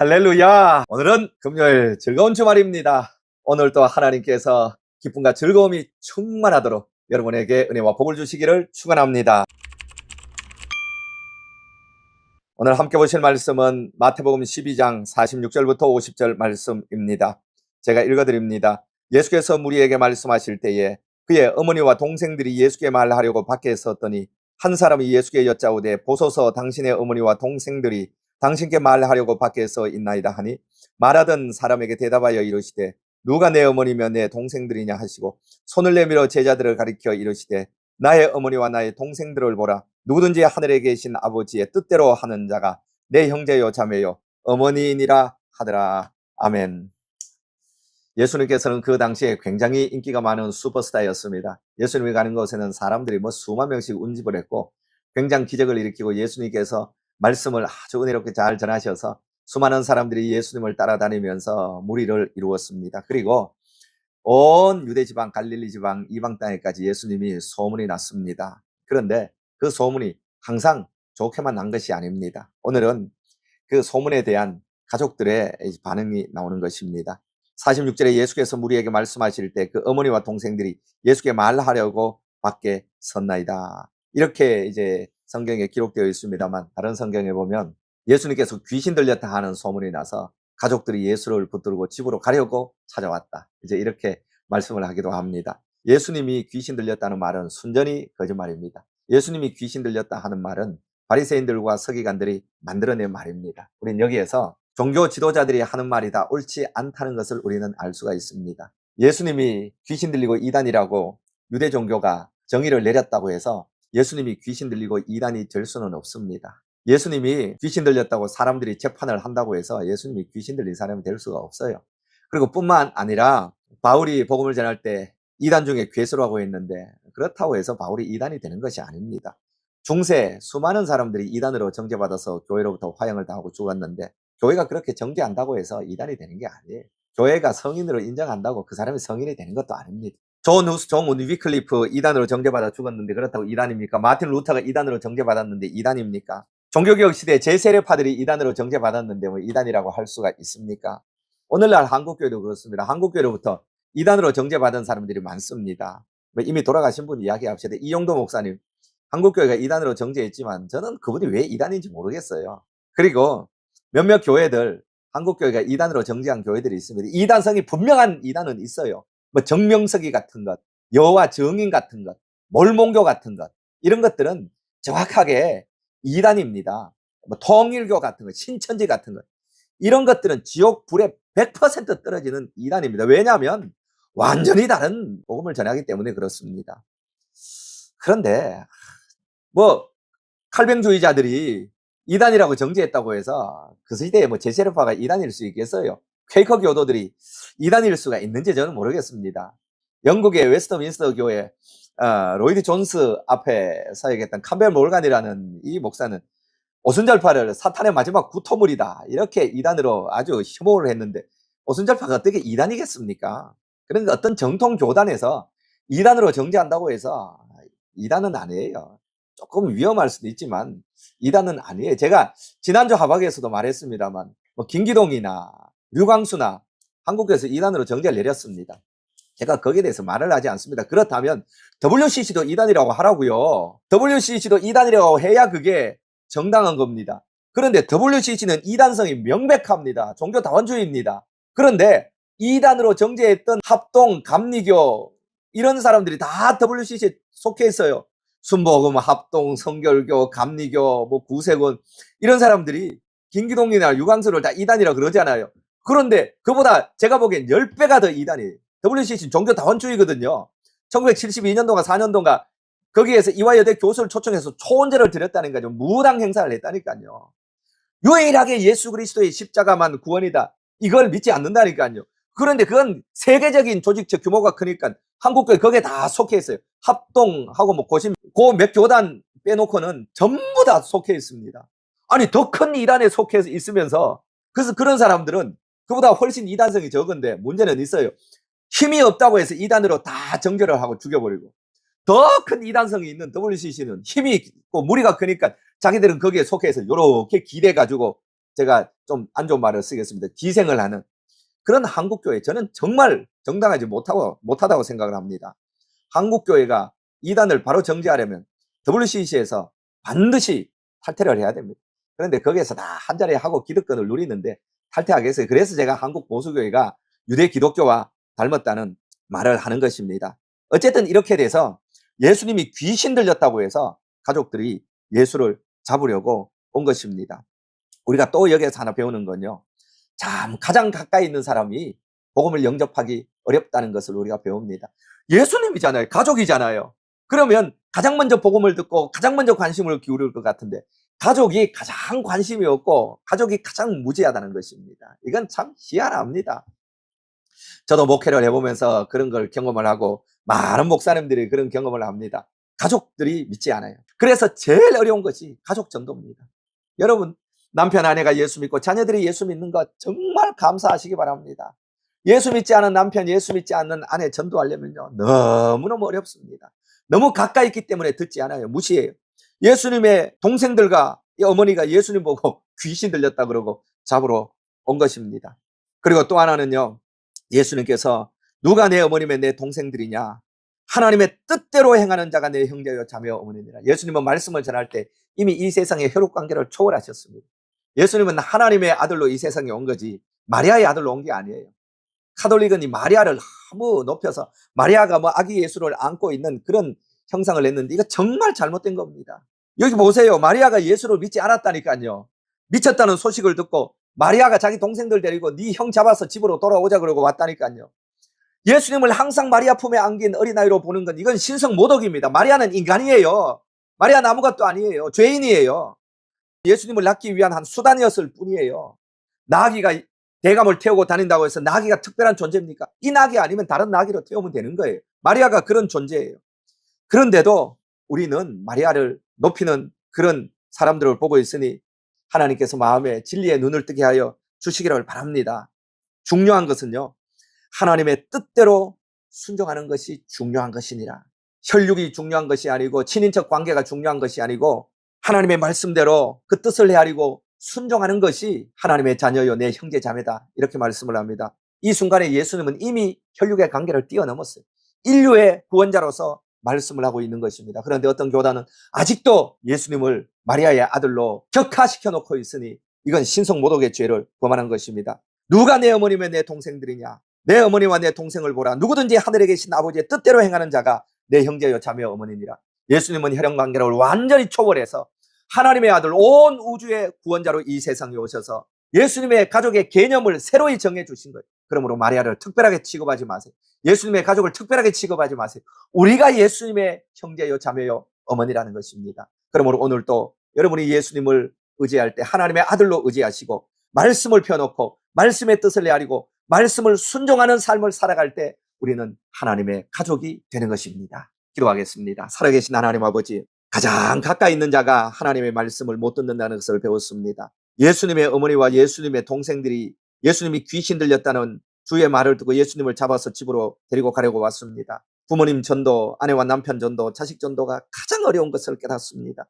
할렐루야! 오늘은 금요일 즐거운 주말입니다. 오늘 또 하나님께서 기쁨과 즐거움이 충만하도록 여러분에게 은혜와 복을 주시기를 축원합니다. 오늘 함께 보실 말씀은 마태복음 12장 46절부터 50절 말씀입니다. 제가 읽어드립니다. 예수께서 무리에게 말씀하실 때에 그의 어머니와 동생들이 예수께 말하려고 밖에 섰더니 한 사람이 예수께 여짜오되 보소서 당신의 어머니와 동생들이 당신께 말하려고 밖에 서 있나이다 하니 말하던 사람에게 대답하여 이르시되 누가 내 어머니며 내 동생들이냐 하시고 손을 내밀어 제자들을 가리켜 이르시되 나의 어머니와 나의 동생들을 보라. 누구든지 하늘에 계신 아버지의 뜻대로 하는 자가 내 형제요 자매요 어머니이니라 하더라. 아멘. 예수님께서는 그 당시에 굉장히 인기가 많은 슈퍼스타였습니다. 예수님이 가는 곳에는 사람들이 수만 명씩 운집을 했고 굉장히 기적을 일으키고 예수님께서 말씀을 아주 은혜롭게 잘 전하셔서 수많은 사람들이 예수님을 따라다니면서 무리를 이루었습니다. 그리고 온 유대지방, 갈릴리지방, 이방 땅에까지 예수님이 소문이 났습니다. 그런데 그 소문이 항상 좋게만 난 것이 아닙니다. 오늘은 그 소문에 대한 가족들의 반응이 나오는 것입니다. 46절에 예수께서 무리에게 말씀하실 때 그 어머니와 동생들이 예수께 말하려고 밖에 섰나이다. 이렇게 이제 성경에 기록되어 있습니다만 다른 성경에 보면 예수님께서 귀신 들렸다 하는 소문이 나서 가족들이 예수를 붙들고 집으로 가려고 찾아왔다. 이제 이렇게 말씀을 하기도 합니다. 예수님이 귀신 들렸다는 말은 순전히 거짓말입니다. 예수님이 귀신 들렸다 하는 말은 바리새인들과 서기관들이 만들어낸 말입니다. 우리는 여기에서 종교 지도자들이 하는 말이 다 옳지 않다는 것을 우리는 알 수가 있습니다. 예수님이 귀신 들리고 이단이라고 유대 종교가 정의를 내렸다고 해서 예수님이 귀신 들리고 이단이 될 수는 없습니다. 예수님이 귀신 들렸다고 사람들이 재판을 한다고 해서 예수님이 귀신 들린 사람이 될 수가 없어요. 그리고 뿐만 아니라 바울이 복음을 전할 때 이단 중에 괴수라고 했는데 그렇다고 해서 바울이 이단이 되는 것이 아닙니다. 중세 수많은 사람들이 이단으로 정죄받아서 교회로부터 화형을 당하고 죽었는데 교회가 그렇게 정죄한다고 해서 이단이 되는 게 아니에요. 교회가 성인으로 인정한다고 그 사람이 성인이 되는 것도 아닙니다. 존 위클리프 이단으로 정죄받아 죽었는데 그렇다고 이단입니까? 마틴 루터가 이단으로 정죄받았는데 이단입니까? 종교개혁 시대 제세례파들이 이단으로 정죄받았는데 이단이라고 할 수가 있습니까? 오늘날 한국교회도 그렇습니다. 한국교회로부터 이단으로 정죄받은 사람들이 많습니다. 이미 돌아가신 분 이야기합시다. 이용도 목사님, 한국교회가 이단으로 정죄했지만 저는 그분이 왜 이단인지 모르겠어요. 그리고 몇몇 교회들, 한국교회가 이단으로 정죄한 교회들이 있습니다. 이단성이 분명한 이단은 있어요. 정명석이 같은 것, 여호와 증인 같은 것, 몰몬교 같은 것, 이런 것들은 정확하게 이단입니다. 통일교 같은 것, 신천지 같은 것, 이런 것들은 지옥 불에 100% 떨어지는 이단입니다. 왜냐하면 완전히 다른 복음을 전하기 때문에 그렇습니다. 그런데 칼뱅주의자들이 이단이라고 정죄했다고 해서 그 시대에 제세례파가 이단일 수 있겠어요? 퀘이커 교도들이 이단일 수가 있는지 저는 모르겠습니다. 영국의 웨스트민스터 교회 로이드 존스 앞에 사역했던 캠벨 몰간이라는 이 목사는 오순절파를 사탄의 마지막 구토물이다 이렇게 이단으로 아주 혐오를 했는데 오순절파가 어떻게 이단이겠습니까? 그러니까 어떤 정통 교단에서 이단으로 정죄한다고 해서 이단은 아니에요. 조금 위험할 수도 있지만 이단은 아니에요. 제가 지난주 하박에서도 말했습니다만 김기동이나 류광수나 한국에서 이단으로 정죄를 내렸습니다. 제가 거기에 대해서 말을 하지 않습니다. 그렇다면 WCC도 이단이라고 하라고요. WCC도 이단이라고 해야 그게 정당한 겁니다. 그런데 WCC는 이단성이 명백합니다. 종교 다원주의입니다. 그런데 이단으로 정죄했던 합동, 감리교 이런 사람들이 다 WCC에 속해 있어요. 순복음, 합동, 성결교, 감리교, 구세군 이런 사람들이 김기동이나 유광수를 다 이단이라고 그러잖아요. 그런데 그보다 제가 보기엔 10배가 더 이단이에요. WCC는 종교 다원주의거든요. 1972년도가 4년도가 거기에서 이화여대 교수를 초청해서 초원제를 드렸다는 거죠. 무당 행사를 했다니까요. 유일하게 예수 그리스도의 십자가만 구원이다. 이걸 믿지 않는다니까요. 그런데 그건 세계적인 조직적 규모가 크니까 한국교회 거기에 다 속해 있어요. 합동하고 고심, 그 몇 교단 빼놓고는 전부 다 속해 있습니다. 아니, 더 큰 이단에 속해 있으면서 그래서 그런 사람들은 그보다 훨씬 이단성이 적은데 문제는 있어요. 힘이 없다고 해서 이단으로 다 정결을 하고 죽여버리고 더 큰 이단성이 있는 WCC는 힘이 있고 무리가 크니까 자기들은 거기에 속해서 이렇게 기대가지고 제가 좀 안 좋은 말을 쓰겠습니다. 기생을 하는 그런 한국교회, 저는 정말 정당하지 못하다고 생각을 합니다. 한국교회가 이단을 바로 정지하려면 WCC에서 반드시 탈퇴를 해야 됩니다. 그런데 거기에서 다 한자리 하고 기득권을 누리는데 탈퇴하겠어요. 그래서 제가 한국 보수교회가 유대 기독교와 닮았다는 말을 하는 것입니다. 어쨌든 이렇게 돼서 예수님이 귀신 들렸다고 해서 가족들이 예수를 잡으려고 온 것입니다. 우리가 또 여기에서 하나 배우는 건요, 참 가장 가까이 있는 사람이 복음을 영접하기 어렵다는 것을 우리가 배웁니다. 예수님이잖아요. 가족이잖아요. 그러면 가장 먼저 복음을 듣고 가장 먼저 관심을 기울일 것 같은데 가족이 가장 관심이 없고 가족이 가장 무지하다는 것입니다. 이건 참 희한합니다. 저도 목회를 해보면서 그런 걸 경험을 하고 많은 목사님들이 그런 경험을 합니다. 가족들이 믿지 않아요. 그래서 제일 어려운 것이 가족 전도입니다. 여러분, 남편 아내가 예수 믿고 자녀들이 예수 믿는 것 정말 감사하시기 바랍니다. 예수 믿지 않은 남편, 예수 믿지 않는 아내 전도하려면요 너무너무 어렵습니다. 너무 가까이 있기 때문에 듣지 않아요. 무시해요. 예수님의 동생들과 어머니가 예수님 보고 귀신 들렸다 그러고 잡으러 온 것입니다. 그리고 또 하나는요, 예수님께서 누가 내 어머니며 내 동생들이냐, 하나님의 뜻대로 행하는 자가 내 형제요 자매요 어머니니라. 예수님은 말씀을 전할 때 이미 이 세상의 혈육관계를 초월하셨습니다. 예수님은 하나님의 아들로 이 세상에 온 거지 마리아의 아들로 온 게 아니에요. 카톨릭은 이 마리아를 너무 높여서 마리아가 뭐 아기 예수를 안고 있는 그런 형상을 냈는데 이거 정말 잘못된 겁니다. 여기 보세요. 마리아가 예수를 믿지 않았다니까요. 미쳤다는 소식을 듣고 마리아가 자기 동생들 데리고 네 형 잡아서 집으로 돌아오자 그러고 왔다니까요. 예수님을 항상 마리아 품에 안긴 어린아이로 보는 건 이건 신성모독입니다. 마리아는 인간이에요. 마리아는 아무것도 아니에요. 죄인이에요. 예수님을 낳기 위한 한 수단이었을 뿐이에요. 나귀가 대감을 태우고 다닌다고 해서 나귀가 특별한 존재입니까? 이 나귀 아니면 다른 나귀로 태우면 되는 거예요. 마리아가 그런 존재예요. 그런데도 우리는 마리아를 높이는 그런 사람들을 보고 있으니 하나님께서 마음에 진리의 눈을 뜨게 하여 주시기를 바랍니다. 중요한 것은요, 하나님의 뜻대로 순종하는 것이 중요한 것이니라. 혈육이 중요한 것이 아니고 친인척 관계가 중요한 것이 아니고 하나님의 말씀대로 그 뜻을 헤아리고 순종하는 것이 하나님의 자녀요 내 형제 자매다, 이렇게 말씀을 합니다. 이 순간에 예수님은 이미 혈육의 관계를 뛰어넘었어요. 인류의 구원자로서 말씀을 하고 있는 것입니다. 그런데 어떤 교단은 아직도 예수님을 마리아의 아들로 격화시켜 놓고 있으니 이건 신성모독의 죄를 범하는 것입니다. 누가 내 어머니며 내 동생들이냐, 내 어머니와 내 동생을 보라. 누구든지 하늘에 계신 아버지의 뜻대로 행하는 자가 내 형제요 자매요 어머니니라. 예수님은 혈연관계를 완전히 초월해서 하나님의 아들, 온 우주의 구원자로 이 세상에 오셔서 예수님의 가족의 개념을 새로이 정해주신 거예요. 그러므로 마리아를 특별하게 취급하지 마세요. 예수님의 가족을 특별하게 취급하지 마세요. 우리가 예수님의 형제요 자매요 어머니라는 것입니다. 그러므로 오늘 또 여러분이 예수님을 의지할 때 하나님의 아들로 의지하시고 말씀을 펴놓고 말씀의 뜻을 헤아리고 말씀을 순종하는 삶을 살아갈 때 우리는 하나님의 가족이 되는 것입니다. 기도하겠습니다. 살아계신 하나님 아버지, 가장 가까이 있는 자가 하나님의 말씀을 못 듣는다는 것을 배웠습니다. 예수님의 어머니와 예수님의 동생들이 예수님이 귀신 들렸다는 주의 말을 듣고 예수님을 잡아서 집으로 데리고 가려고 왔습니다. 부모님 전도, 아내와 남편 전도, 자식 전도가 가장 어려운 것을 깨닫습니다.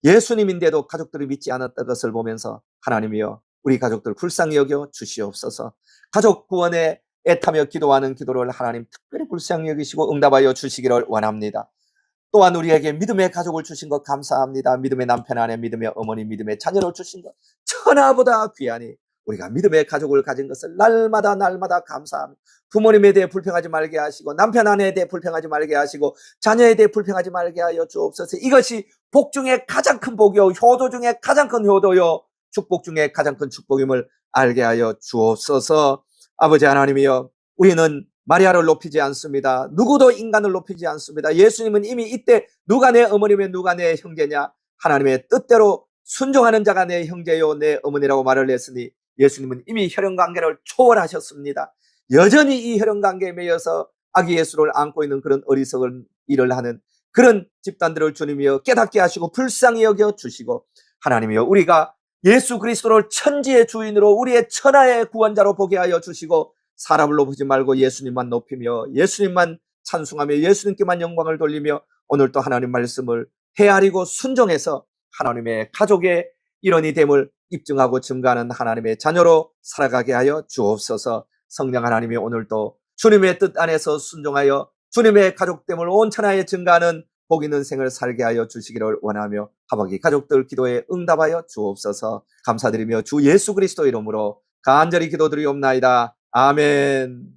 예수님인데도 가족들이 믿지 않았던 것을 보면서 하나님이여 우리 가족들 불쌍히 여겨 주시옵소서. 가족 구원에 애타며 기도하는 기도를 하나님 특별히 불쌍히 여기시고 응답하여 주시기를 원합니다. 또한 우리에게 믿음의 가족을 주신 것 감사합니다. 믿음의 남편, 아내, 믿음의 어머니, 믿음의 자녀를 주신 것 천하보다 귀하니 우리가 믿음의 가족을 가진 것을 날마다 감사합니다. 부모님에 대해 불평하지 말게 하시고 남편, 아내에 대해 불평하지 말게 하시고 자녀에 대해 불평하지 말게 하여 주옵소서. 이것이 복 중에 가장 큰 복이요 효도 중에 가장 큰 효도요 축복 중에 가장 큰 축복임을 알게 하여 주옵소서. 아버지 하나님이여, 우리는 마리아를 높이지 않습니다. 누구도 인간을 높이지 않습니다. 예수님은 이미 이때 누가 내 어머니며 누가 내 형제냐, 하나님의 뜻대로 순종하는 자가 내 형제요 내 어머니라고 말을 했으니 예수님은 이미 혈연관계를 초월하셨습니다. 여전히 이 혈연관계에 매여서 아기 예수를 안고 있는 그런 어리석은 일을 하는 그런 집단들을 주님이여 깨닫게 하시고 불쌍히 여겨 주시고, 하나님이여 우리가 예수 그리스도를 천지의 주인으로 우리의 천하의 구원자로 보게 하여 주시고 사람을 높이지 말고 예수님만 높이며 예수님만 찬송하며 예수님께만 영광을 돌리며 오늘 또 하나님 말씀을 헤아리고 순종해서 하나님의 가족의 일원이 됨을 입증하고 증거하는 하나님의 자녀로 살아가게 하여 주옵소서. 성령 하나님이 오늘도 주님의 뜻 안에서 순종하여 주님의 가족됨을 온천하에 증거하는 복 있는 생을 살게 하여 주시기를 원하며 하박이 가족들 기도에 응답하여 주옵소서. 감사드리며 주 예수 그리스도 이름으로 간절히 기도드리옵나이다. 아멘.